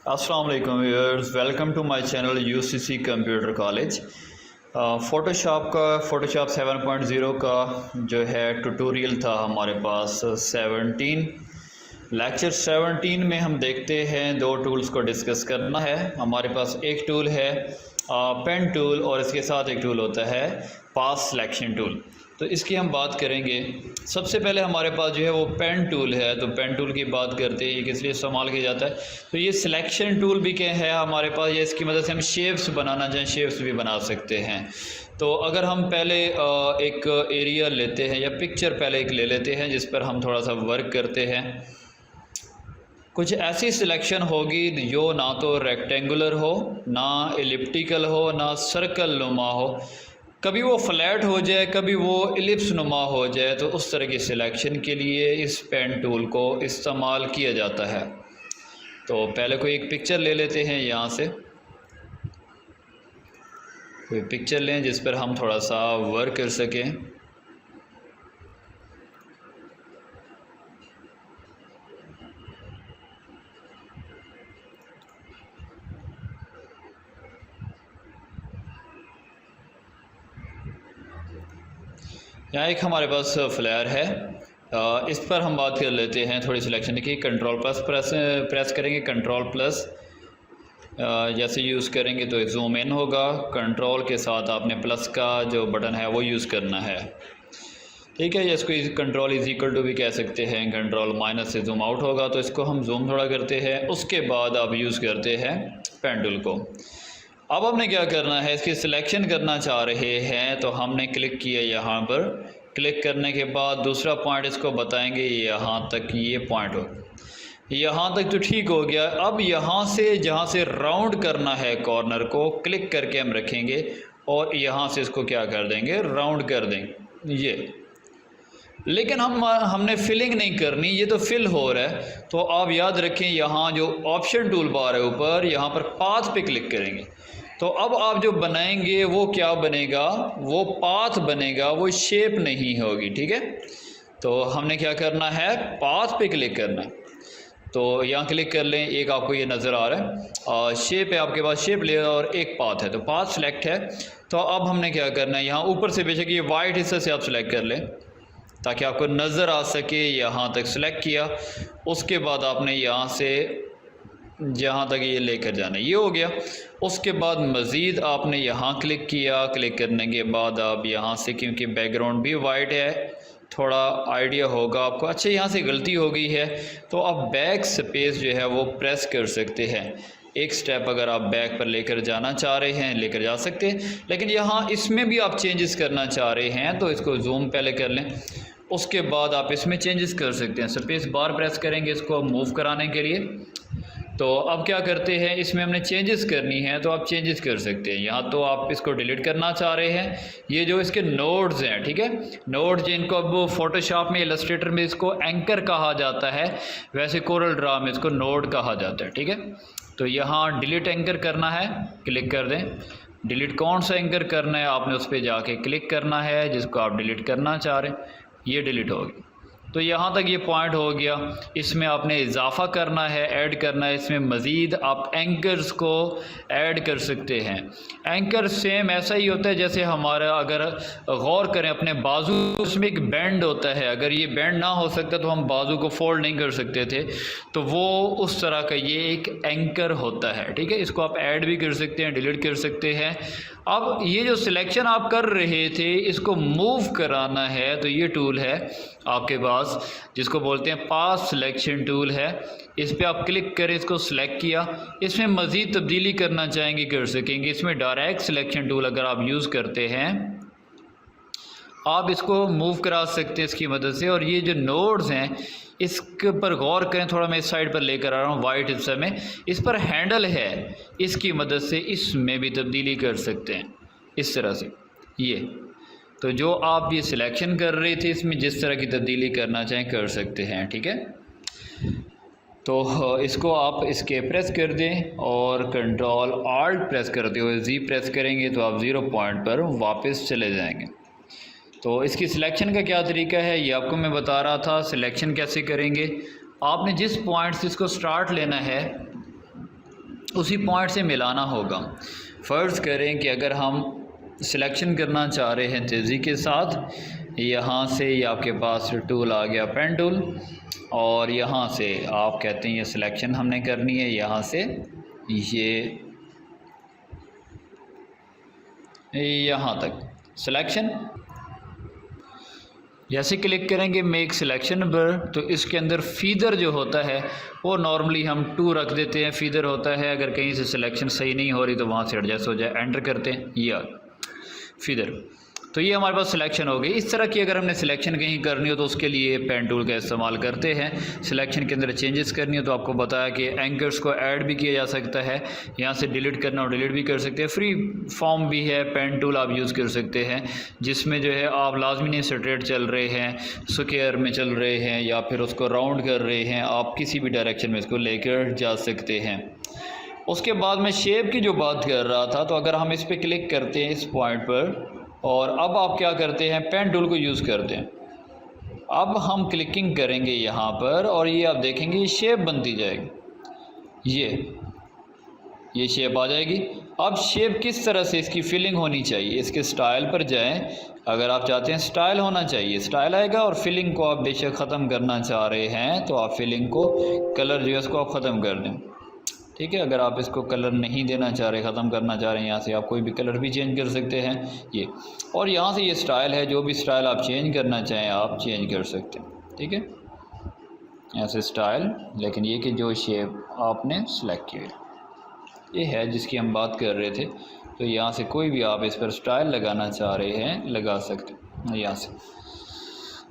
अस्सलाम वालेकुम viewers, welcome to my channel UCC computer college. Photoshop 7.0 का जो है ट्यूटोरियल था हमारे पास 17 लेक्चर 17 में हम देखते हैं दो टूल्स को डिस्कस करना है। हमारे पास एक टूल है पेन टूल और इसके साथ एक टूल होता है पास सिलेक्शन टूल। तो इसकी हम बात करेंगे। सबसे पहले हमारे पास जो है वो पेन टूल है। तो पेन टूल की बात करते हैं, ये किस लिए इस्तेमाल किया जाता है। तो ये सिलेक्शन टूल भी क्या है हमारे पास, ये इसकी मदद से हम शेप्स बनाना चाहें शेप्स भी बना सकते हैं। तो अगर हम पहले एक एरिया लेते हैं या पिक्चर पहले एक ले लेते हैं जिस पर हम थोड़ा सा वर्क करते हैं। कुछ ऐसी सिलेक्शन होगी जो ना तो रेक्टेंगुलर हो, ना एलिप्टिकल हो, ना सर्कल नुमा हो, कभी वो फ्लैट हो जाए, कभी वो एलिप्स नुमा हो जाए। तो उस तरह की सिलेक्शन के लिए इस पेन टूल को इस्तेमाल किया जाता है। तो पहले कोई एक पिक्चर ले लेते हैं, यहाँ से कोई पिक्चर लें जिस पर हम थोड़ा सा वर्क कर सकें। यहाँ एक हमारे पास फ्लेयर है, इस पर हम बात कर लेते हैं थोड़ी सिलेक्शन की। कंट्रोल प्लस प्रेस करेंगे, कंट्रोल प्लस जैसे यूज़ करेंगे तो जूम इन होगा। कंट्रोल के साथ आपने प्लस का जो बटन है वो यूज़ करना है, ठीक है। इसको कंट्रोल इज इक्वल टू भी कह सकते हैं। कंट्रोल माइनस से जूम आउट होगा, तो इसको हम जूम थोड़ा करते हैं। उसके बाद आप यूज़ करते हैं पेन टूल को। अब हमने क्या करना है, इसकी सिलेक्शन करना चाह रहे हैं तो हमने क्लिक किया यहाँ पर। क्लिक करने के बाद दूसरा पॉइंट इसको बताएंगे यहाँ तक, ये पॉइंट हो, यहाँ तक तो ठीक हो गया। अब यहाँ से जहाँ से राउंड करना है कॉर्नर को क्लिक करके हम रखेंगे और यहाँ से इसको क्या कर देंगे, राउंड कर देंगे ये। लेकिन हमने फिलिंग नहीं करनी, ये तो फिल हो रहा है। तो आप याद रखें, यहाँ जो ऑप्शन टूल बार है ऊपर, यहाँ पर पाथ पे क्लिक करेंगे। तो अब आप जो बनाएंगे वो क्या बनेगा, वो पाथ बनेगा, वो शेप नहीं होगी, ठीक है। तो हमने क्या करना है, पाथ पे क्लिक करना है। तो यहाँ क्लिक कर लें, एक आपको ये नज़र आ रहा है शेप है आपके पास, शेप लेयर और एक पाथ है। तो पाथ सिलेक्ट है। तो अब हमने क्या करना है, यहाँ ऊपर से बेशक ये वाइट हिस्से से आप सिलेक्ट कर लें ताकि आपको नज़र आ सके। यहाँ तक सिलेक्ट किया, उसके बाद आपने यहाँ से जहाँ तक ये लेकर जाना, ये हो गया। उसके बाद मज़ीद आपने यहाँ क्लिक किया। क्लिक करने के बाद आप यहाँ से, क्योंकि बैकग्राउंड भी वाइट है, थोड़ा आइडिया होगा आपको। अच्छा, यहाँ से गलती हो गई है तो आप बैक स्पेस जो है वो प्रेस कर सकते हैं। एक स्टेप अगर आप बैक पर लेकर जाना चाह रहे हैं लेकर जा सकते हैं, लेकिन यहाँ इसमें भी आप चेंजेस करना चाह रहे हैं तो इसको जूम पहले कर लें। उसके बाद आप इसमें चेंजेस कर सकते हैं। स्पेस बार प्रेस करेंगे इसको मूव कराने के लिए। तो अब क्या करते हैं, इसमें हमने चेंजेस करनी है तो आप चेंजेस कर सकते हैं। यहाँ तो आप इसको डिलीट करना चाह रहे हैं, ये जो इसके नोड्स हैं, ठीक है, नोड्स जिनको अब फोटोशॉप में, इलस्ट्रेटर में इसको एंकर कहा जाता है, वैसे कोरल ड्रा में इसको नोड कहा जाता है, ठीक है। तो यहाँ डिलीट एंकर करना है, क्लिक कर दें। डिलीट कौन सा एंकर करना है, आपने उस पर जाके क्लिक करना है जिसको आप डिलीट करना चाह रहे हैं, ये डिलीट होगी। तो यहाँ तक ये पॉइंट हो गया। इसमें आपने इजाफा करना है, ऐड करना है। इसमें मज़ीद आप एंकर्स को ऐड कर सकते हैं। एंकर सेम ऐसा ही होता है जैसे हमारा, अगर गौर करें अपने बाजू, उसमें एक बैंड होता है। अगर ये बैंड ना हो सकता तो हम बाजू को फोल्ड नहीं कर सकते थे, तो वो उस तरह का ये एक एंकर होता है, ठीक है। इसको आप ऐड भी कर सकते हैं, डिलीट कर सकते हैं। अब ये जो सिलेक्शन आप कर रहे थे इसको मूव कराना है, तो ये टूल है आपके पास जिसको बोलते हैं पास सिलेक्शन टूल है। इस पर आप क्लिक करें, इसको सिलेक्ट किया। इसमें मज़ीद तब्दीली करना चाहेंगे कर सकेंगे। इसमें डायरेक्ट सिलेक्शन टूल अगर आप यूज़ करते हैं, आप इसको मूव करा सकते हैं इसकी मदद से। और ये जो नोड्स हैं इसके पर गौर करें, थोड़ा मैं इस साइड पर लेकर आ रहा हूँ वाइट हिस्से में, इस पर हैंडल है, इसकी मदद से इसमें भी तब्दीली कर सकते हैं इस तरह से। ये तो जो आप ये सिलेक्शन कर रहे थे इसमें जिस तरह की तब्दीली करना चाहें कर सकते हैं, ठीक है। तो इसको आप इसके प्रेस कर दें और कंट्रोल आल्ट प्रेस करते हुए जी प्रेस करेंगे तो आप 0 पॉइंट पर वापस चले जाएंगे। तो इसकी सिलेक्शन का क्या तरीका है ये आपको मैं बता रहा था। सिलेक्शन कैसे करेंगे, आपने जिस पॉइंट से इसको स्टार्ट लेना है उसी पॉइंट से मिलाना होगा। फ़र्ज़ करें कि अगर हम सिलेक्शन करना चाह रहे हैं तेज़ी के साथ, यहाँ से ये आपके पास टूल आ गया पेन टूल, और यहाँ से आप कहते हैं ये सिलेक्शन हमने करनी है, यहाँ से ये यहाँ तक सिलेक्शन। जैसे क्लिक करेंगे मेक सिलेक्शन पर, तो इसके अंदर फीदर जो होता है वो नॉर्मली हम 2 रख देते हैं, फीदर होता है। अगर कहीं से सिलेक्शन सही नहीं हो रही तो वहाँ से एडजस्ट हो जाए, एंटर करते हैं या फीदर, तो ये हमारे पास सिलेक्शन हो गई। इस तरह की अगर हमने सिलेक्शन कहीं करनी हो तो उसके लिए पेन टूल का इस्तेमाल करते हैं। सिलेक्शन के अंदर चेंजेस करनी हो तो आपको बताया कि एंकर्स को ऐड भी किया जा सकता है, यहाँ से डिलीट करना और डिलीट भी कर सकते हैं। फ्री फॉर्म भी है, पेन टूल आप यूज़ कर सकते हैं, जिसमें जो है आप लाजमी नहीं स्ट्रेट चल रहे हैं, स्क्वायर में चल रहे हैं या फिर उसको राउंड कर रहे हैं, आप किसी भी डायरेक्शन में इसको लेकर जा सकते हैं। उसके बाद मैं शेप की जो बात कर रहा था, तो अगर हम इस पर क्लिक करते हैं इस पॉइंट पर, और अब आप क्या करते हैं, पेन टूल को यूज़ करते हैं। अब हम क्लिकिंग करेंगे यहाँ पर और ये आप देखेंगे ये शेप बनती जाएगी, ये शेप आ जाएगी। अब शेप किस तरह से इसकी फिलिंग होनी चाहिए, इसके स्टाइल पर जाएं। अगर आप चाहते हैं स्टाइल होना चाहिए, स्टाइल आएगा, और फिलिंग को आप बेशक ख़त्म करना चाह रहे हैं तो आप फिलिंग को, कलर जो है उसको आप ख़त्म कर दें, ठीक है। अगर आप इसको कलर नहीं देना चाह रहे, ख़त्म करना चाह रहे हैं, यहाँ से आप कोई भी कलर भी चेंज कर सकते हैं ये। और यहाँ से ये स्टाइल है, जो भी स्टाइल आप चेंज करना चाहें आप चेंज कर सकते हैं, ठीक है। ऐसे स्टाइल, लेकिन ये कि जो शेप आपने सेलेक्ट की है ये है जिसकी हम बात कर रहे थे। तो यहाँ से कोई भी आप इस पर स्टाइल लगाना चाह रहे हैं लगा सकते हैं यहाँ से।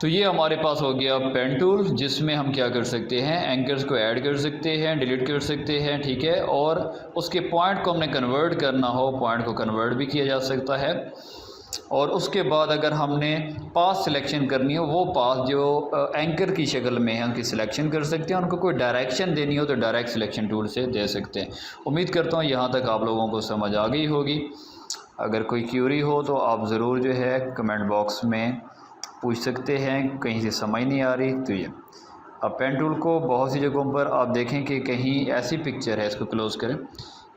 तो ये हमारे पास हो गया पेन टूल, जिसमें हम क्या कर सकते हैं, एंकर्स को ऐड कर सकते हैं, डिलीट कर सकते हैं, ठीक है। और उसके पॉइंट को हमने कन्वर्ट करना हो, पॉइंट को कन्वर्ट भी किया जा सकता है। और उसके बाद अगर हमने पास सिलेक्शन करनी हो, वो पास जो एंकर की शक्ल में है उनकी सिलेक्शन कर सकते हैं। उनको कोई डायरेक्शन देनी हो तो डायरेक्ट सिलेक्शन टूल से दे सकते हैं। उम्मीद करता हूँ यहाँ तक आप लोगों को समझ आ गई होगी। अगर कोई क्यूरी हो तो आप ज़रूर जो है कमेंट बॉक्स में पूछ सकते हैं, कहीं से समझ नहीं आ रही तो ये। अब पेन टूल को बहुत सी जगहों पर आप देखें कि कहीं ऐसी पिक्चर है, इसको क्लोज़ करें,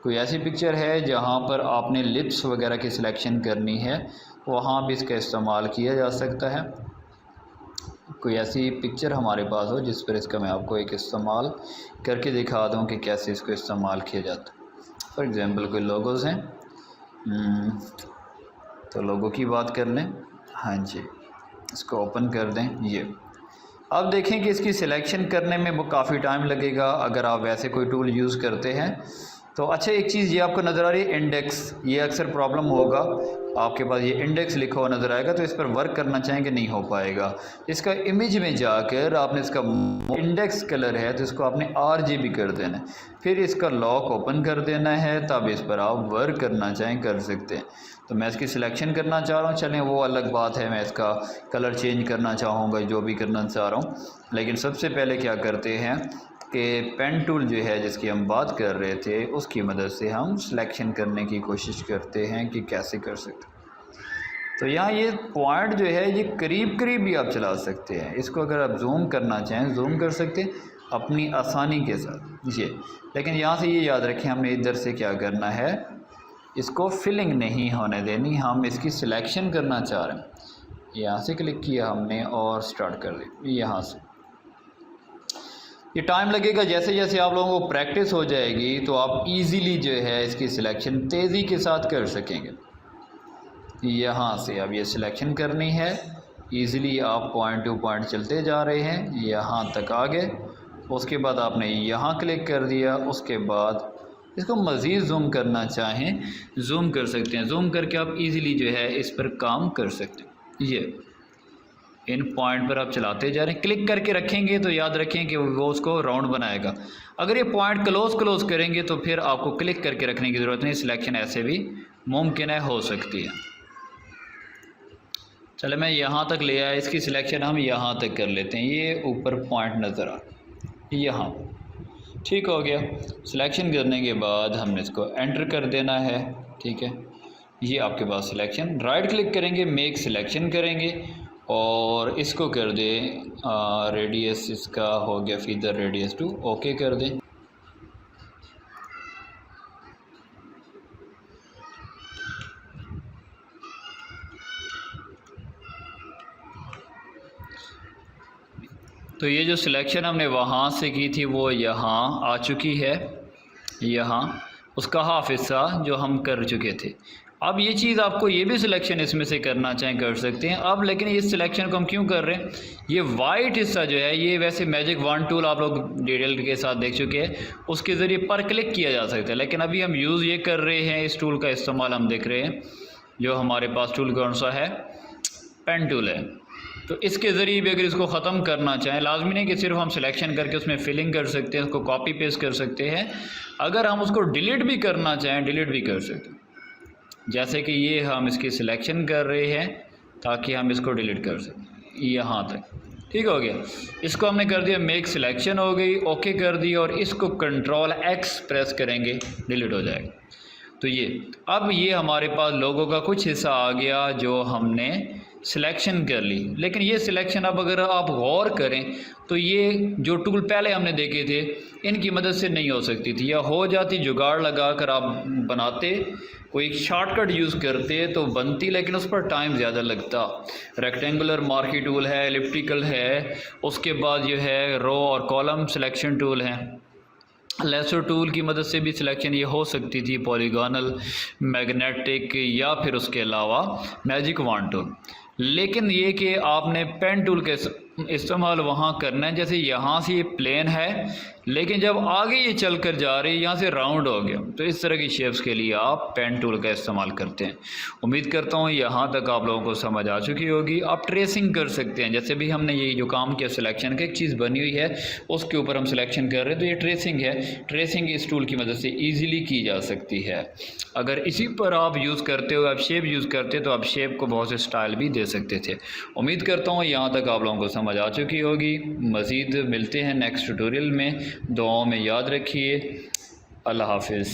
कोई ऐसी पिक्चर है जहाँ पर आपने लिप्स वगैरह की सिलेक्शन करनी है, वहाँ भी इसका इस्तेमाल किया जा सकता है। कोई ऐसी पिक्चर हमारे पास हो जिस पर इसका मैं आपको एक इस्तेमाल करके दिखा दूँ कि कैसे इसको इस्तेमाल किया जाता है। फॉर एग्ज़ाम्पल कोई लोगोज़ हैं, तो लोगों की बात कर लें, हाँ जी, इसको ओपन कर दें। ये अब देखें कि इसकी सिलेक्शन करने में वो काफ़ी टाइम लगेगा अगर आप वैसे कोई टूल यूज़ करते हैं तो। अच्छा, एक चीज़ ये आपको नज़र आ रही है इंडेक्स, ये अक्सर प्रॉब्लम होगा, आपके पास ये इंडेक्स लिखा हुआ नज़र आएगा, तो इस पर वर्क करना चाहेंगे नहीं हो पाएगा। इसका इमेज में जाकर आपने इसका इंडेक्स कलर है तो इसको आपने RGB कर देना है, फिर इसका लॉक ओपन कर देना है, तब इस पर आप वर्क करना चाहें कर सकते हैं। तो मैं इसकी सिलेक्शन करना चाह रहा हूँ, चलें वो अलग बात है, मैं इसका कलर चेंज करना चाहूँगा, जो भी करना चाह रहा हूँ। लेकिन सबसे पहले क्या करते हैं कि पेन टूल जो है जिसकी हम बात कर रहे थे उसकी मदद से हम सिलेक्शन करने की कोशिश करते हैं कि कैसे कर सकते। तो यहाँ ये पॉइंट जो है ये करीब करीब भी आप चला सकते हैं, इसको अगर आप जूम करना चाहें जूम कर सकते हैं अपनी आसानी के साथ ये। लेकिन यहाँ से ये याद रखें हमने इधर से क्या करना है, इसको फिलिंग नहीं होने देनी, हम इसकी सिलेक्शन करना चाह रहे हैं। यहाँ से क्लिक किया हमने और स्टार्ट कर दी यहाँ से। ये टाइम लगेगा, जैसे जैसे आप लोगों को प्रैक्टिस हो जाएगी तो आप इजीली जो है इसकी सिलेक्शन तेज़ी के साथ कर सकेंगे। यहाँ से अब ये सिलेक्शन करनी है, इजीली आप पॉइंट टू पॉइंट चलते जा रहे हैं, यहाँ तक आ गए। उसके बाद आपने यहाँ क्लिक कर दिया, उसके बाद इसको मज़ीद जूम करना चाहें जूम कर सकते हैं, जूम करके आप इजीली जो है इस पर काम कर सकते हैं। ये इन पॉइंट पर आप चलाते जा रहे हैं, क्लिक करके रखेंगे तो याद रखें कि वो उसको राउंड बनाएगा। अगर ये पॉइंट क्लोज करेंगे तो फिर आपको क्लिक करके रखने की ज़रूरत नहीं, सिलेक्शन ऐसे भी मुमकिन है, हो सकती है। चले मैं यहाँ तक ले आया, इसकी सिलेक्शन हम यहाँ तक कर लेते हैं। ये ऊपर पॉइंट नज़र आ यहाँ, ठीक हो गया। सिलेक्शन करने के बाद हमने इसको एंटर कर देना है, ठीक है। ये आपके पास सिलेक्शन, राइट क्लिक करेंगे मेक सिलेक्शन करेंगे और इसको कर दें रेडियस, इसका हो गया फीदर रेडियस 2, ओके कर दें। तो ये जो सिलेक्शन हमने वहाँ से की थी वो यहाँ आ चुकी है, यहाँ उसका हाफ हिस्सा जो हम कर चुके थे। अब ये चीज़ आपको ये भी सिलेक्शन इसमें से करना चाहें कर सकते हैं। अब लेकिन इस सिलेक्शन को हम क्यों कर रहे हैं, ये वाइट हिस्सा जो है ये वैसे मैजिक वन टूल आप लोग डिटेल के साथ देख चुके हैं, उसके ज़रिए पर क्लिक किया जा सकता है। लेकिन अभी हम यूज़ ये कर रहे हैं, इस टूल का इस्तेमाल हम देख रहे हैं, जो हमारे पास टूल कौन सा है, पेन टूल है। तो इसके ज़रिए भी अगर इसको ख़त्म करना चाहें, लाजमी नहीं कि सिर्फ हम सिलेक्शन करके उसमें फिलिंग कर सकते हैं, उसको कॉपी पेस्ट कर सकते हैं। अगर हम उसको डिलीट भी करना चाहें डिलीट भी कर सकते हैं। जैसे कि ये हम इसकी सिलेक्शन कर रहे हैं ताकि हम इसको डिलीट कर सकें यहाँ तक, ठीक हो गया। इसको हमने कर दिया, मेक सिलेक्शन हो गई, ओके कर दिया, और इसको कंट्रोल एक्स प्रेस करेंगे, डिलीट हो जाएगा। तो ये अब ये हमारे पास लोगों का कुछ हिस्सा आ गया जो हमने सिलेक्शन कर ली। लेकिन ये सिलेक्शन अब अगर आप गौर करें तो ये जो टूल पहले हमने देखे थे इनकी मदद से नहीं हो सकती थी, या हो जाती जुगाड़ लगा कर आप बनाते, कोई शॉर्टकट यूज़ करते तो बनती, लेकिन उस पर टाइम ज़्यादा लगता। रेक्टेंगुलर मार्की टूल है, एलिप्टिकल है, उसके बाद जो है रो और कॉलम सिलेक्शन टूल है, लेसर टूल की मदद से भी सिलेक्शन ये हो सकती थी, पॉलीगोनल, मैग्नेटिक, या फिर उसके अलावा मैजिक वन टूल। लेकिन ये कि आपने पेन टूल के इस्तेमाल वहाँ करना है। जैसे यहाँ से ये प्लेन है, लेकिन जब आगे ये चल कर जा रही है यहाँ से राउंड हो गया, तो इस तरह की शेप्स के लिए आप पेन टूल का इस्तेमाल करते हैं। उम्मीद करता हूँ यहाँ तक आप लोगों को समझ आ चुकी होगी। आप ट्रेसिंग कर सकते हैं, जैसे भी हमने ये जो काम किया सिलेक्शन का, एक चीज़ बनी हुई है उसके ऊपर हम सिलेक्शन कर रहे हैं, तो ये ट्रेसिंग है। ट्रेसिंग इस टूल की मदद से ईज़िली की जा सकती है। अगर इसी पर आप यूज़ करते हो, आप शेप यूज़ करते तो आप शेप को बहुत से स्टाइल भी दे सकते थे। उम्मीद करता हूँ यहाँ तक आप लोगों को समझ आ चुकी होगी। मज़ीद मिलते हैं नेक्स्ट ट्यूटोरियल में। दुआओं में याद रखिए। अल्लाह हाफिज़।